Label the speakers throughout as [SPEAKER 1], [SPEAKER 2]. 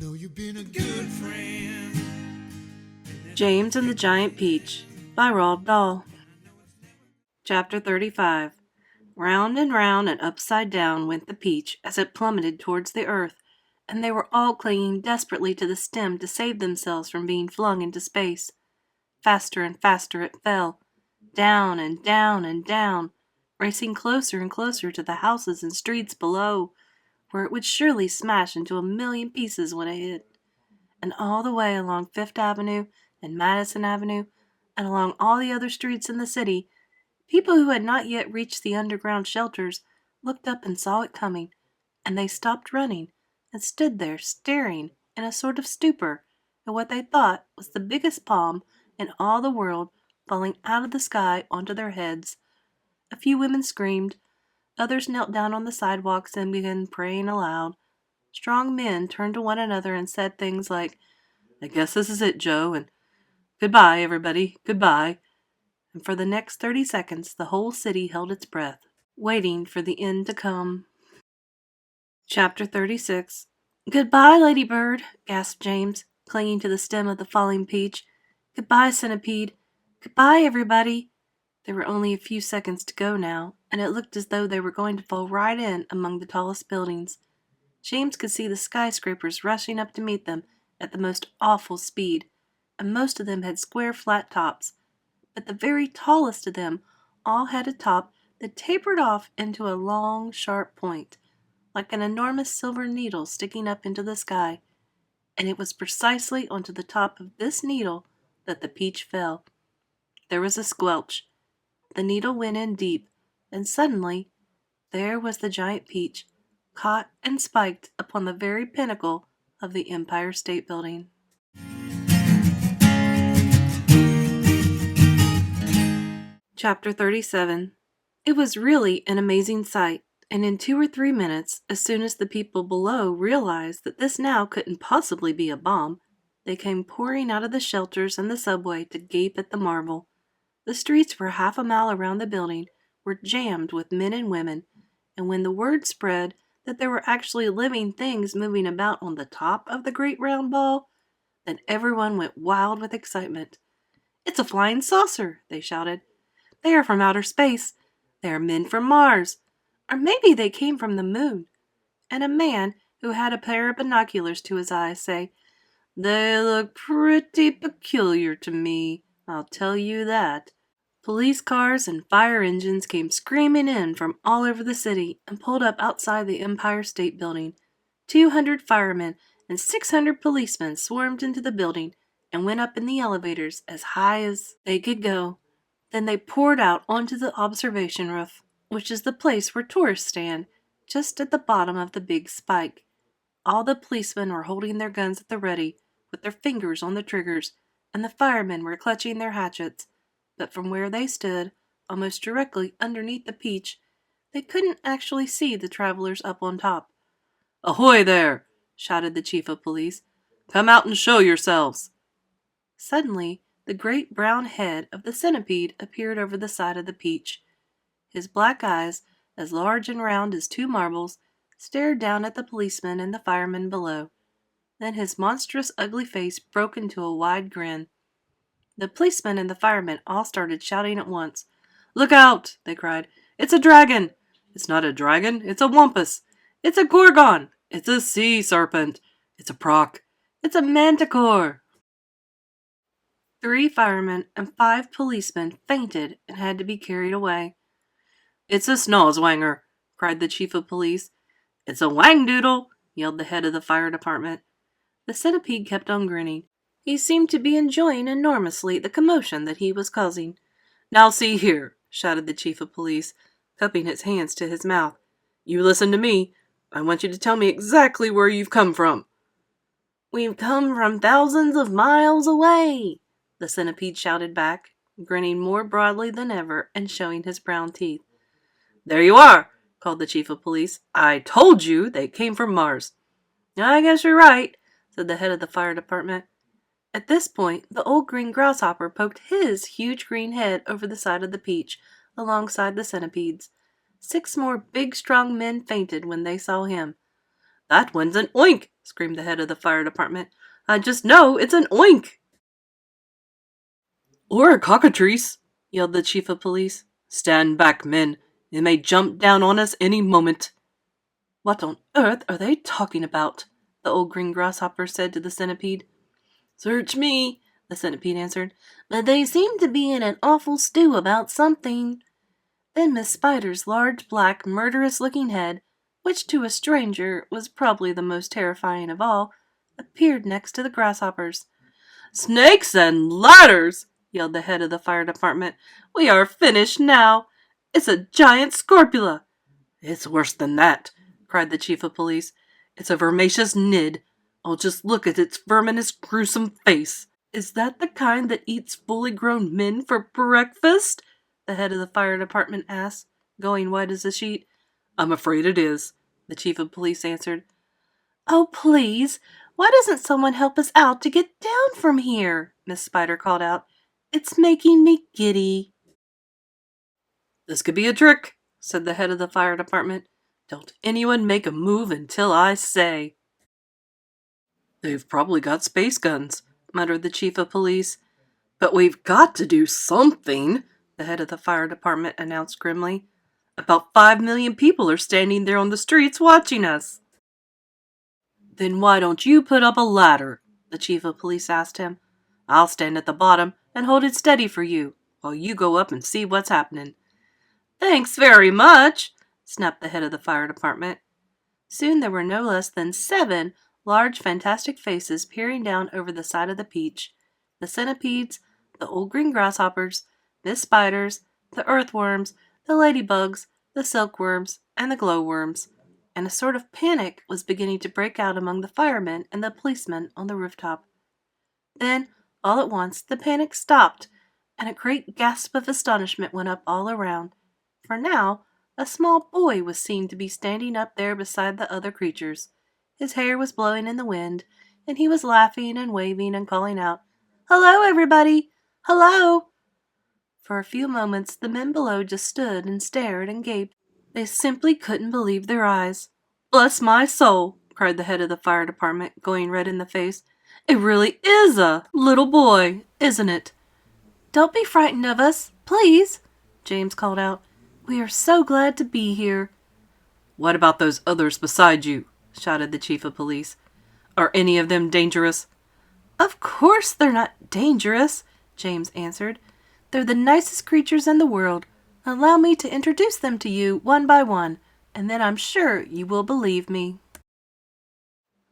[SPEAKER 1] Know you've been a good friend.
[SPEAKER 2] James and the Giant Peach by Roald Dahl. Chapter 35. Round and upside down went the peach as it plummeted towards the earth, and they were all clinging desperately to the stem to save themselves from being flung into space. Faster and faster it fell, down and down and down, racing closer and closer to the houses and streets below, where it would surely smash into a million pieces when it hit. And all the way along Fifth Avenue and Madison Avenue, and along all the other streets in the city, people who had not yet reached the underground shelters looked up and saw it coming, and they stopped running and stood there staring in a sort of stupor at what they thought was the biggest palm in all the world falling out of the sky onto their heads. A few women screamed, others knelt down on the sidewalks and began praying aloud. Strong men turned to one another and said things like, "I guess this is it, Joe," and "Goodbye, everybody, goodbye." And for the next 30 seconds the whole city held its breath, waiting for the end to come. Chapter 36. "Goodbye, Lady Bird," gasped James, clinging to the stem of the falling peach. "Goodbye, Centipede. Goodbye, everybody." There were only a few seconds to go now, and it looked as though they were going to fall right in among the tallest buildings. James could see the skyscrapers rushing up to meet them at the most awful speed, and most of them had square flat tops, but the very tallest of them all had a top that tapered off into a long, sharp point, like an enormous silver needle sticking up into the sky, and it was precisely onto the top of this needle that the peach fell. There was a squelch. The needle went in deep, and suddenly there was the giant peach, caught and spiked upon the very pinnacle of the Empire State Building. Chapter 37. It was really an amazing sight, and in 2 or 3 minutes, as soon as the people below realized that this now couldn't possibly be a bomb, they came pouring out of the shelters and the subway to gape at the marvel. The streets for half a mile around the building were jammed with men and women, and when the word spread that there were actually living things moving about on the top of the great round ball, then everyone went wild with excitement. "It's a flying saucer!" they shouted. "They are from outer space. They are men from Mars. Or maybe they came from the moon." And a man who had a pair of binoculars to his eyes say, "They look pretty peculiar to me, I'll tell you that." Police cars and fire engines came screaming in from all over the city and pulled up outside the Empire State Building. 200 firemen and 600 policemen swarmed into the building and went up in the elevators as high as they could go. Then they poured out onto the observation roof, which is the place where tourists stand, just at the bottom of the big spike. All the policemen were holding their guns at the ready, with their fingers on the triggers, and the firemen were clutching their hatchets. But from where they stood, almost directly underneath the peach, they couldn't actually see the travelers up on top. "Ahoy there!" shouted the chief of police. "Come out and show yourselves!" Suddenly, the great brown head of the centipede appeared over the side of the peach. His black eyes, as large and round as 2 marbles, stared down at the policemen and the firemen below. Then his monstrous ugly face broke into a wide grin. The policemen and the firemen all started shouting at once. "Look out!" they cried. "It's a dragon!" "It's not a dragon, it's a wampus!" "It's a gorgon!" "It's a sea serpent!" "It's a proc!" "It's a manticore!" 3 firemen and 5 policemen fainted and had to be carried away. "It's a snozwanger!" cried the chief of police. "It's a wangdoodle!" yelled the head of the fire department. The centipede kept on grinning. He seemed to be enjoying enormously the commotion that he was causing. "Now see here," shouted the chief of police, cupping his hands to his mouth. "You listen to me. I want you to tell me exactly where you've come from." "We've come from thousands of miles away," the centipede shouted back, grinning more broadly than ever and showing his brown teeth. "There you are," called the chief of police. "I told you they came from Mars." "I guess you're right," said the head of the fire department. At this point, the old green grasshopper poked his huge green head over the side of the peach, alongside the centipede's. 6 more big, strong men fainted when they saw him. "That one's an oink!" screamed the head of the fire department. "I just know it's an oink." "Or a cockatrice," yelled the chief of police. "Stand back, men. It may jump down on us any moment." "What on earth are they talking about?" the old green grasshopper said to the centipede. "Search me," the centipede answered, "but they seem to be in an awful stew about something." Then Miss Spider's large, black, murderous-looking head, which to a stranger was probably the most terrifying of all, appeared next to the grasshoppers. "Snakes and ladders!" yelled the head of the fire department. "We are finished now. It's a giant scorpula." "It's worse than that," cried the chief of police. "It's a vermacious nid. Oh, just look at its verminous, gruesome face." "Is that the kind that eats fully grown men for breakfast?" the head of the fire department asked, going white as a sheet. "I'm afraid it is," the chief of police answered. "Oh, please, why doesn't someone help us out to get down from here?" Miss Spider called out. "It's making me giddy." "This could be a trick," said the head of the fire department. "Don't anyone make a move until I say." "They've probably got space guns," muttered the chief of police. "But we've got to do something," the head of the fire department announced grimly. "About 5 million people are standing there on the streets watching us." "Then why don't you put up a ladder?" the chief of police asked him. "I'll stand at the bottom and hold it steady for you, while you go up and see what's happening." "Thanks very much," snapped the head of the fire department. Soon there were no less than 7 large, fantastic faces peering down over the side of the peach. The centipedes, the old green grasshoppers, Miss Spiders, the earthworms, the ladybugs, the silkworms, and the glowworms. And a sort of panic was beginning to break out among the firemen and the policemen on the rooftop. Then, all at once, the panic stopped, and a great gasp of astonishment went up all around. For now, a small boy was seen to be standing up there beside the other creatures. His hair was blowing in the wind, and he was laughing and waving and calling out, "Hello, everybody! Hello!" For a few moments, the men below just stood and stared and gaped. They simply couldn't believe their eyes. "Bless my soul!" cried the head of the fire department, going red in the face. "It really is a little boy, isn't it?" "Don't be frightened of us, please," James called out. "We are so glad to be here." "What about those others beside you?" shouted the chief of police. "Are any of them dangerous?" "Of course they're not dangerous," James answered. "They're the nicest creatures in the world. Allow me to introduce them to you one by one, and then I'm sure you will believe me.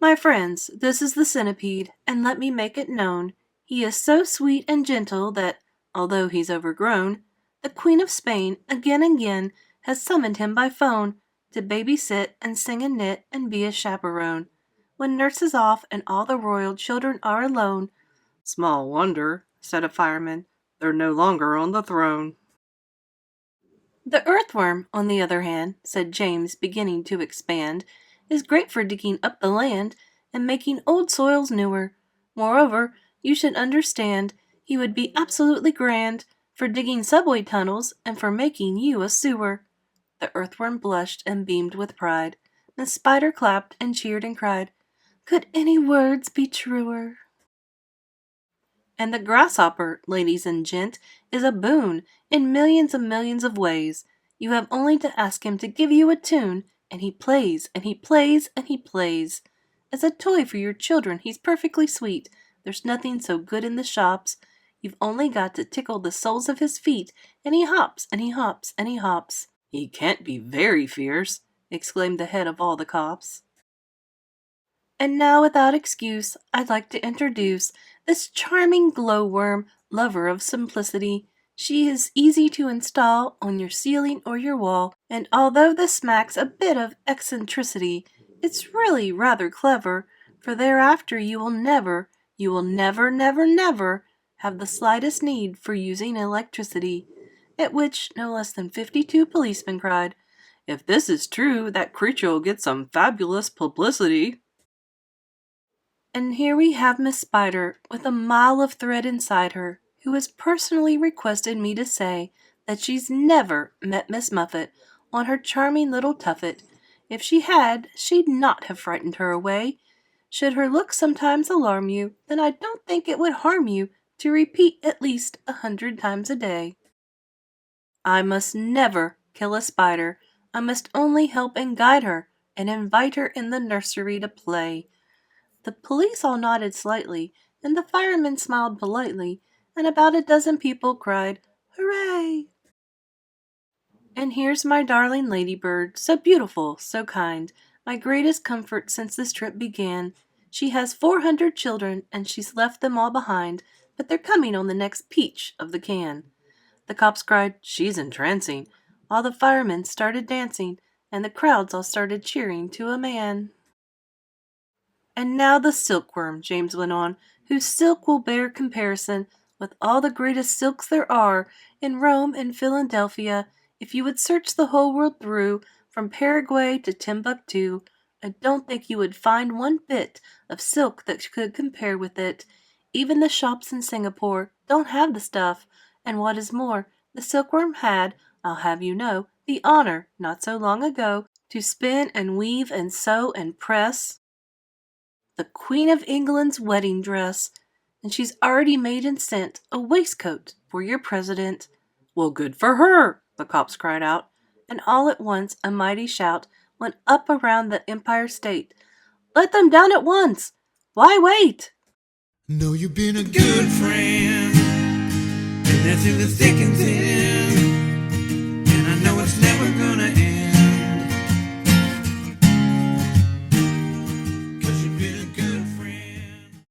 [SPEAKER 2] My friends, this is the centipede, and let me make it known. He is so sweet and gentle that, although he's overgrown, the Queen of Spain again and again has summoned him by phone to babysit and sing and knit and be a chaperone. When nurse is off and all the royal children are alone." "Small wonder," said a fireman, "they're no longer on the throne." "The earthworm, on the other hand," said James, beginning to expand, "is great for digging up the land and making old soils newer. Moreover, you should understand, he would be absolutely grand for digging subway tunnels and for making you a sewer." The earthworm blushed and beamed with pride. Miss Spider clapped and cheered and cried, "Could any words be truer?" And the grasshopper, ladies and gent, is a boon in millions and millions of ways. You have only to ask him to give you a tune, and he plays, and he plays, and he plays. As a toy for your children, he's perfectly sweet. There's nothing so good in the shops. You've only got to tickle the soles of his feet, and he hops, and he hops, and he hops. "He can't be very fierce," exclaimed the head of all the cops. And now, without excuse, I'd like to introduce this charming glowworm, lover of simplicity. She is easy to install on your ceiling or your wall, and although this smacks a bit of eccentricity, it's really rather clever, for thereafter you will never, never, never have the slightest need for using electricity. At which no less than 52 policemen cried, "If this is true, that creature will get some fabulous publicity." And here we have Miss Spider, with a mile of thread inside her, who has personally requested me to say that she's never met Miss Muffet on her charming little tuffet. If she had, she'd not have frightened her away. Should her looks sometimes alarm you, then I don't think it would harm you to repeat at least 100 times a day. I must never kill a spider. I must only help and guide her, and invite her in the nursery to play. The police all nodded slightly, and the firemen smiled politely, and about a dozen people cried, "Hooray!" And here's my darling ladybird, so beautiful, so kind, my greatest comfort since this trip began. She has 400 children, and she's left them all behind, but they're coming on the next peach of the can. The cops cried, "She's entrancing," while the firemen started dancing, and the crowds all started cheering to a man. And now the silkworm, James went on, whose silk will bear comparison with all the greatest silks there are in Rome and Philadelphia. If you would search the whole world through, from Paraguay to Timbuktu, I don't think you would find one bit of silk that could compare with it. Even the shops in Singapore don't have the stuff, and what is more, the silkworm had, I'll have you know, the honor, not so long ago, to spin and weave and sew and press the Queen of England's wedding dress, and she's already made and sent a waistcoat for your president. Well, good for her, the cops cried out, and all at once a mighty shout went up around the Empire State. Let them down at once! Why wait?
[SPEAKER 1] Know you've been a good friend, and that's in the thick and thin.